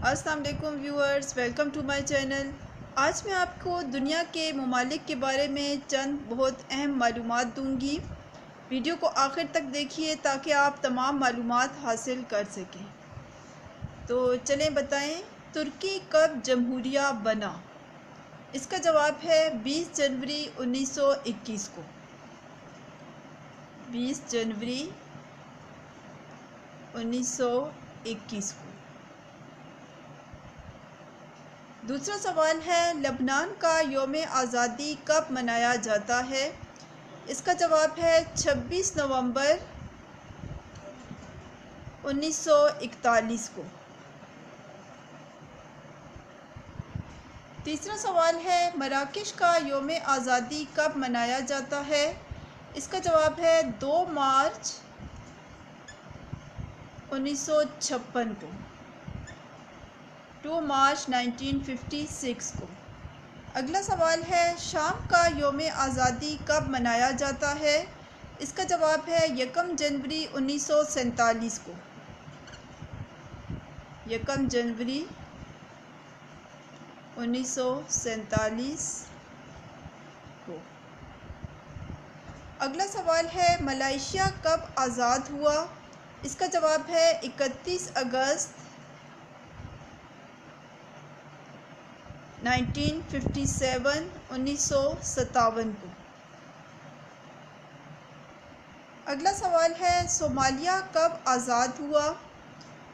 السلام علیکم viewers, welcome to my channel. آج میں آپ کو دنیا کے ممالک کے بارے میں چند بہت اہم معلومات دوں گی۔ ویڈیو کو آخر تک دیکھیے تاکہ آپ تمام معلومات حاصل کر سکیں۔ تو چلیں بتائیں، ترکی کب جمہوریہ بنا؟ اس کا جواب ہے 20 جنوری 1921 کو۔ 20 جنوری 1921 کو۔ دوسرا سوال ہے، لبنان کا یوم آزادی کب منایا جاتا ہے؟ اس کا جواب ہے 26 نومبر 1941 کو۔ تیسرا سوال ہے، مراکش کا یوم آزادی کب منایا جاتا ہے؟ اس کا جواب ہے 2 مارچ 1956 کو۔ 2 مارچ 1956 کو۔ اگلا سوال ہے، شام کا یوم آزادی کب منایا جاتا ہے؟ اس کا جواب ہے 1 جنوری 1947 کو۔ 1 جنوری 1947 کو۔ اگلا سوال ہے، ملائیشیا کب آزاد ہوا؟ اس کا جواب ہے 31 اگست 1957 کو۔ اگلا سوال ہے، صومالیہ کب آزاد ہوا؟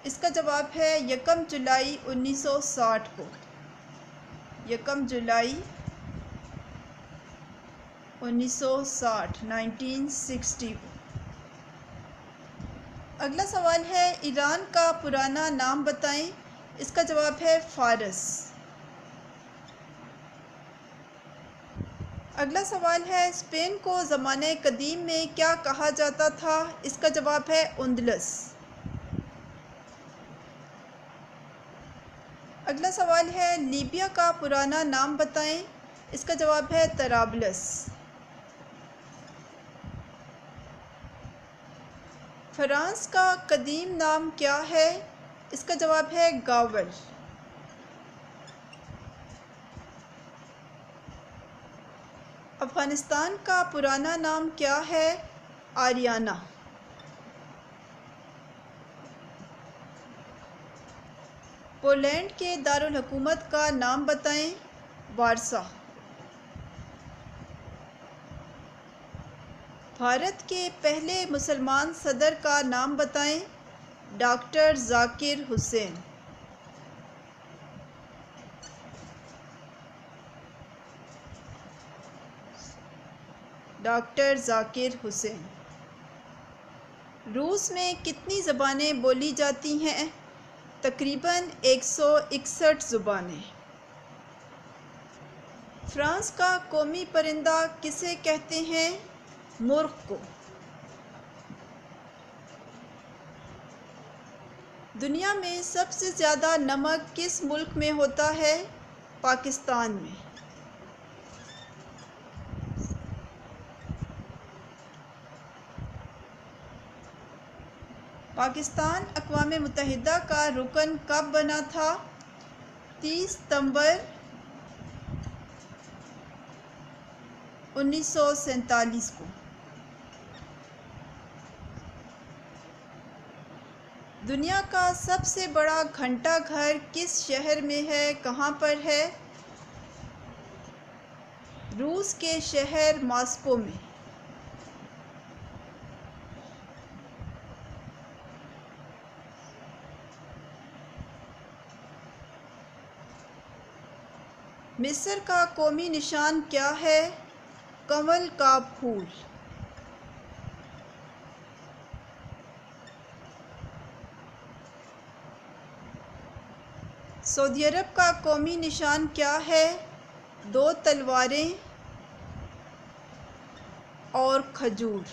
اس کا جواب ہے 1 جولائی 1960 کو۔ 1 جولائی 1960 کو۔ اگلا سوال ہے، ایران کا پرانا نام بتائیں۔ اس کا جواب ہے فارس۔ اگلا سوال ہے، اسپین کو زمانہ قدیم میں کیا کہا جاتا تھا؟ اس کا جواب ہے اندلس۔ اگلا سوال ہے، لیبیا کا پرانا نام بتائیں۔ اس کا جواب ہے طرابلس۔ فرانس کا قدیم نام کیا ہے؟ اس کا جواب ہے گاول۔ افغانستان کا پرانا نام کیا ہے؟ آریانہ۔ پولینڈ کے دارالحکومت کا نام بتائیں۔ وارسا۔ بھارت کے پہلے مسلمان صدر کا نام بتائیں۔ ڈاکٹر ذاکر حسین۔ ڈاکٹر ذاکر حسین۔ روس میں کتنی زبانیں بولی جاتی ہیں؟ تقریباً 161 زبانیں۔ فرانس کا قومی پرندہ کسے کہتے ہیں؟ مرغ کو۔ دنیا میں سب سے زیادہ نمک کس ملک میں ہوتا ہے؟ پاکستان میں۔ پاکستان اقوام متحدہ کا رکن کب بنا تھا؟ 30 ستمبر 1947 کو۔ دنیا کا سب سے بڑا گھنٹہ گھر کس شہر میں ہے؟ کہاں پر ہے؟ روس کے شہر ماسکو میں۔ مصر کا قومی نشان کیا ہے؟ کنول کا پھول۔ سعودی عرب کا قومی نشان کیا ہے؟ 2 تلواریں اور کھجور۔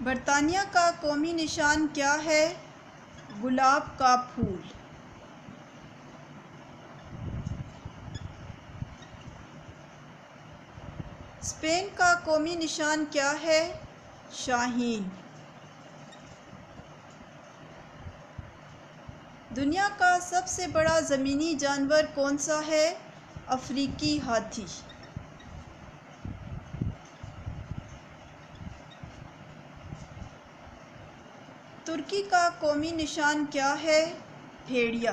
برطانیہ کا قومی نشان کیا ہے؟ گلاب کا پھول۔ اسپین کا قومی نشان کیا ہے؟ شاہین۔ دنیا کا سب سے بڑا زمینی جانور کون سا ہے؟ افریقی ہاتھی۔ ترکی کا قومی نشان کیا ہے؟ بھیڑیا۔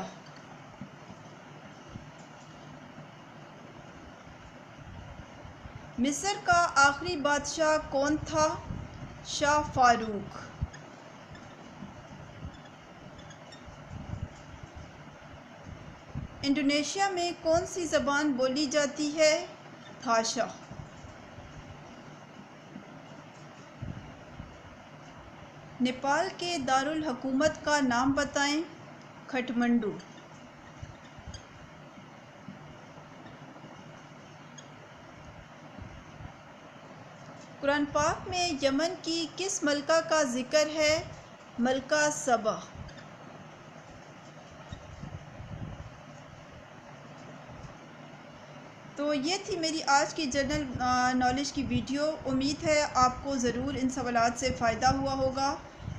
مصر کا آخری بادشاہ کون تھا؟ شاہ فاروق۔ انڈونیشیا میں کون سی زبان بولی جاتی ہے؟ بھاشا۔ نیپال کے دارالحکومت کا نام بتائیں۔ کھٹمنڈو۔ قرآن پاک میں یمن کی کس ملکہ کا ذکر ہے؟ ملکہ سبا۔ تو یہ تھی میری آج کی جنرل نالج کی ویڈیو۔ امید ہے آپ کو ضرور ان سوالات سے فائدہ ہوا ہوگا۔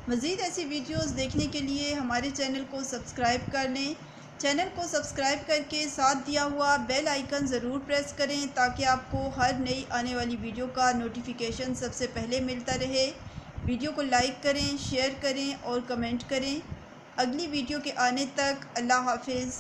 مزید ایسی ویڈیوز دیکھنے کے لیے ہمارے چینل کو سبسکرائب کر لیں۔ چینل کو سبسکرائب کر کے ساتھ دیا ہوا بیل آئیکن ضرور پریس کریں تاکہ آپ کو ہر نئی آنے والی ویڈیو کا نوٹیفیکیشن سب سے پہلے ملتا رہے۔ ویڈیو کو لائک کریں، شیئر کریں اور کمنٹ کریں۔ اگلی ویڈیو کے آنے تک اللہ حافظ۔